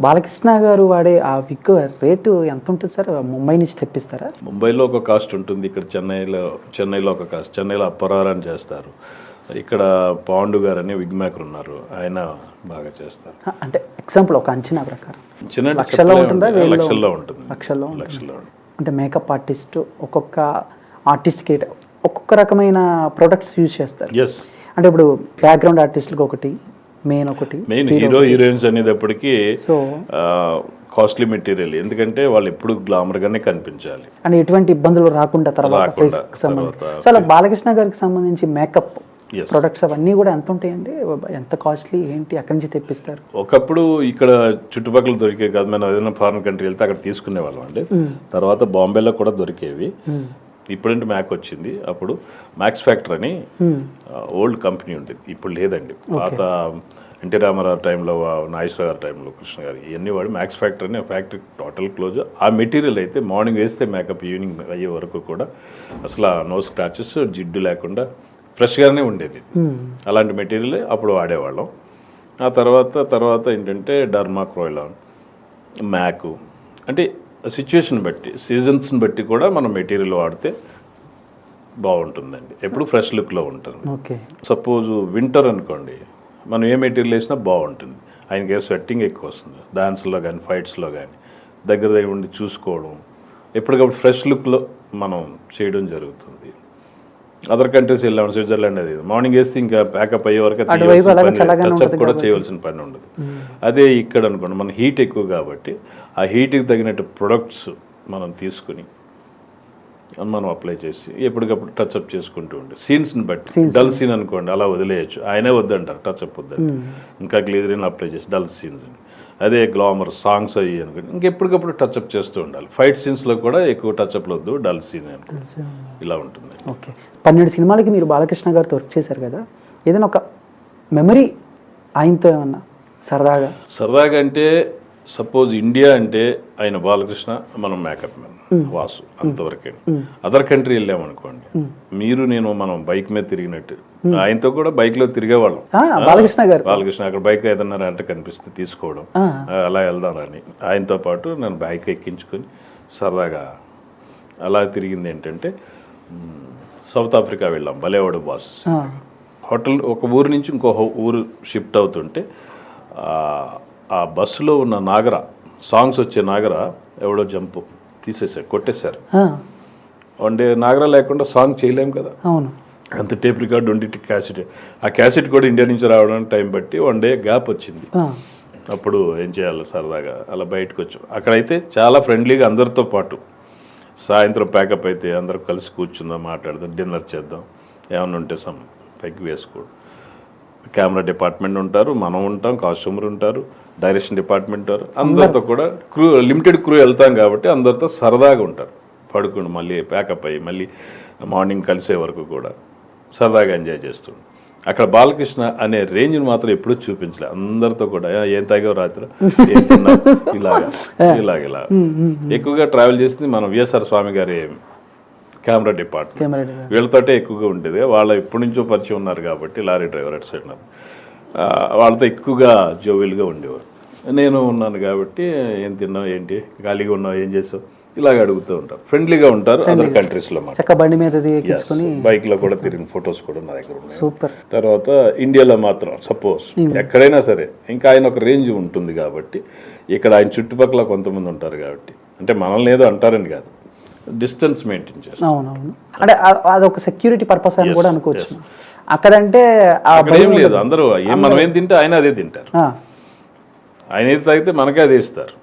బాలకృష్ణ గారు వాడే ఆ విగ్ రేటు ఎంత ఉంటుంది సార్? ముంబై నుంచి తెప్పిస్తారా? ముంబైలో ఒక కాస్ట్ ఉంటుంది, ఇక్కడ చెన్నైలో ఒక కాస్ట్. చెన్నైలో అప్పరారని చేస్తారు, ఇక్కడ పాండు గారు అని విగ్ మేకర్ ఉన్నారు, ఆయన బాగా చేస్తారు. అంటే ఎగ్జాంపుల్ ఒక అంచనా ప్రకారం చిన్న లక్షల్లో ఉంటుందా? లక్షల్లో ఉంటుంది. లక్షల్లో అంటే మేకప్ ఆర్టిస్ట్ ఒక్కొక్క ఆర్టిస్ట్కి ఒక్కొక్క రకమైన ప్రొడక్ట్స్ యూజ్ చేస్తారు. ఎస్, అంటే ఇప్పుడు బ్యాక్గ్రౌండ్ ఆర్టిస్ట్కి ఒకటి, మెయిన్ హీరో హీరోయిన్స్ అనేటప్పటికీ కాస్ట్లీ మెటీరియల్, ఎందుకంటే వాళ్ళు ఎప్పుడు గ్లామర్ గానే కనిపించాలి అని ఎటువంటి ఇబ్బందులు రాకుండా తర్వాత ఫేస్ కి సంబంధించి. సో అలా బాలకృష్ణ గారికి సంబంధించి మేకప్ ప్రొడక్ట్స్ అవన్నీ కూడా ఎంత ఉంటాయండి? ఎంత కాస్ట్లీ ఏంటి? అక్కడి నుంచి తెప్పిస్తారు? ఒకప్పుడు ఇక్కడ చుట్టుపక్కల దొరికే కాదు, మనం ఏదైనా ఫారిన్ కంట్రీ వెళ్తే అక్కడ తీసుకునే వాళ్ళం అండి. తర్వాత బాంబేలో కూడా దొరికేవి. ఇప్పుడంటే మ్యాక్ వచ్చింది, అప్పుడు మ్యాక్స్ ఫ్యాక్టర్ అని ఓల్డ్ కంపెనీ ఉండేది, ఇప్పుడు లేదండి. పాత ఎన్టీ రామారావు టైంలో, నాగేశ్వర గారి టైంలో, కృష్ణ గారు ఇవన్నీ వాడు మ్యాక్స్ ఫ్యాక్టర్ అని ఫ్యాక్టరీ టోటల్ క్లోజ్. ఆ మెటీరియల్ అయితే మార్నింగ్ వేస్తే మేకప్ ఈవినింగ్ అయ్యే వరకు కూడా అసలు నో స్క్రాచెస్, జిడ్డు లేకుండా ఫ్రెష్గానే ఉండేది. అలాంటి మెటీరియల్ అప్పుడు వాడేవాళ్ళం. ఆ తర్వాత ఏంటంటే డర్మా, క్రోయిలాన్, మ్యాకు, అంటే సిచ్యువేషన్ బట్టి, సీజన్స్ని బట్టి కూడా మనం మెటీరియల్ వాడితే బాగుంటుందండి, ఎప్పుడు ఫ్రెష్ లుక్లో ఉంటుంది. సపోజ్ వింటర్ అనుకోండి, మనం ఏ మెటీరియల్ వేసినా బాగుంటుంది. ఆయనకి స్వెట్టింగ్ ఎక్కువ వస్తుంది, డాన్స్లో కానీ ఫైట్స్లో కానీ దగ్గర ఉండి చూసుకోవడం, ఎప్పటికప్పుడు ఫ్రెష్ లుక్లో మనం చేయడం జరుగుతుంది. అదర్ కంట్రీస్ వెళ్ళాము, స్విట్జర్లాండ్, అది మార్నింగ్ వేస్తే ఇంకా ప్యాకప్ అయ్యే వరకు టచ్అప్ కూడా చేయవలసిన పని ఉండదు. అదే ఇక్కడ అనుకోండి, మన హీట్ ఎక్కువ కాబట్టి ఆ హీట్కి తగినట్టు ప్రొడక్ట్స్ మనం తీసుకుని మనం అప్లై చేసి ఎప్పటికప్పుడు టచ్అప్ చేసుకుంటూ ఉండే సీన్స్ని బట్టి. డల్ సీన్ అనుకోండి, అలా వదిలేయచ్చు, ఆయనే వద్దంటారు, టచ్అప్ వద్దండి, ఇంకా గ్లీజరిన్ అప్లై చేసి డల్ సీన్స్ అని. అదే గ్లామర్ సాంగ్స్ అయ్యి అనుకోండి, ఇంకెప్పటికప్పుడు టచ్అప్ చేస్తూ ఉండాలి. ఫైట్ సీన్స్లో కూడా ఎక్కువ టచ్అప్లు వద్దు, డల్ సీన్ అనుకోండి, ఇలా ఉంటుంది. ఓకే, 12 సినిమాలకి మీరు బాలకృష్ణ గారితో వర్క్ చేశారు కదా, ఏదైనా ఒక మెమరీ ఆయనతో ఏమన్నా సరదాగా అంటే, సపోజ్ ఇండియా అంటే ఆయన బాలకృష్ణ, మనం మేకప్ మ్యాన్ వాసు, అంతవరకే. అదర్ కంట్రీ వెళ్ళామనుకోండి, మీరు నేను మనం బైక్ మీద తిరిగినట్టు ఆయనతో కూడా బైక్ లో తిరిగేవాళ్ళం. బాలకృష్ణ అక్కడ బైక్ ఏదన్నా అంటే కనిపిస్తే తీసుకోవడం, అలా వెళ్దామని ఆయనతో పాటు నేను బైక్ ఎక్కించుకొని సరదాగా అలా తిరిగింది. ఏంటంటే సౌత్ ఆఫ్రికా వెళ్ళాం, బలేవాడు బాస్ హోటల్. ఒక ఊరు నుంచి ఇంకో ఊరు షిఫ్ట్ అవుతుంటే ఆ బస్సులో ఉన్న నాగర, సాంగ్స్ వచ్చే నాగర ఎవడో జంపు తీసేసారు, కొట్టేశారు. వన్ డే నాగర లేకుండా సాంగ్ చేయలేం కదా, అంత టేప్ రికార్డు ఉండి క్యాసెట్, ఆ క్యాసెట్ కూడా ఇండియా నుంచి రావడానికి టైం బట్టి వన్ డే గ్యాప్ వచ్చింది. అప్పుడు ఏం చేయాలి, సరదాగా అలా బయటకు వచ్చాం. అక్కడైతే చాలా ఫ్రెండ్లీగా అందరితో పాటు సాయంత్రం ప్యాకప్ అయితే అందరూ కలిసి కూర్చుందాం, మాట్లాడదాం, డిన్నర్ చేద్దాం, ఏమన్నా ఉంటే పైకి వేసుకోవడం. కెమెరా డిపార్ట్మెంట్ ఉంటారు, మనం ఉంటాం, కాస్ట్యూమర్ ఉంటారు, డైరెక్షన్ డిపార్ట్మెంట్ ఉంటారు, అందరితో కూడా లిమిటెడ్ క్రూ వెళ్తాం కాబట్టి అందరితో సరదాగా ఉంటారు. పడుకుని మళ్ళీ ప్యాకప్ అయ్యి మళ్ళీ మార్నింగ్ కలిసే వరకు కూడా సరదాగా ఎంజాయ్ చేస్తుండే. అక్కడ బాలకృష్ణ అనే రేంజ్ని మాత్రం ఎప్పుడూ చూపించలే. అందరితో కూడా ఏం తాగావు రాత్రి, ఏం తిన్నావు, ఇలాగ ఎక్కువగా ట్రావెల్ చేసింది మనం విఎస్ఆర్ స్వామి గారి కెమెరా డిపార్ట్మెంట్, వీళ్ళతోటే ఎక్కువగా ఉండేది. వాళ్ళు ఎప్పటి నుంచో పరిచయం ఉన్నారు కాబట్టి, లారీ డ్రైవర్ అటు సైడ్ వాళ్ళతో ఎక్కువగా జోవిల్గా ఉండేవారు. నేను ఉన్నాను కాబట్టి ఏం తిన్నావు, ఏంటి ఖాళీగా ఉన్నావు, ఏం చేసావు, ఇలాగ అడుగుతూ ఉంటారు. ఫ్రెండ్లీగా ఉంటారు. అదర్ కంట్రీస్లో బండి మీద బైక్లో కూడా తిరిగిన ఫొటోస్ కూడా నా దగ్గర ఉన్నాయి. తర్వాత ఇండియాలో మాత్రం సపోజ్ ఎక్కడైనా సరే ఇంకా ఆయన ఒక రేంజ్ ఉంటుంది కాబట్టి, ఇక్కడ ఆయన చుట్టుపక్కల కొంతమంది ఉంటారు కాబట్టి, అంటే మనల్ని ఏదో అంటారని కాదు, డిస్టెన్స్ మెయింటైన్ చేస్తాం. అవునవును, అంటే అదొక సెక్యూరిటీ పర్పస్ అని కూడా అనుకోవచ్చు. అక్కడంటే ఏం లేదు, అందరూ మనం ఏం తింటే ఆయన అదే తింటారు, ఆయన ఏది తాగితే మనకే అదే ఇస్తారు.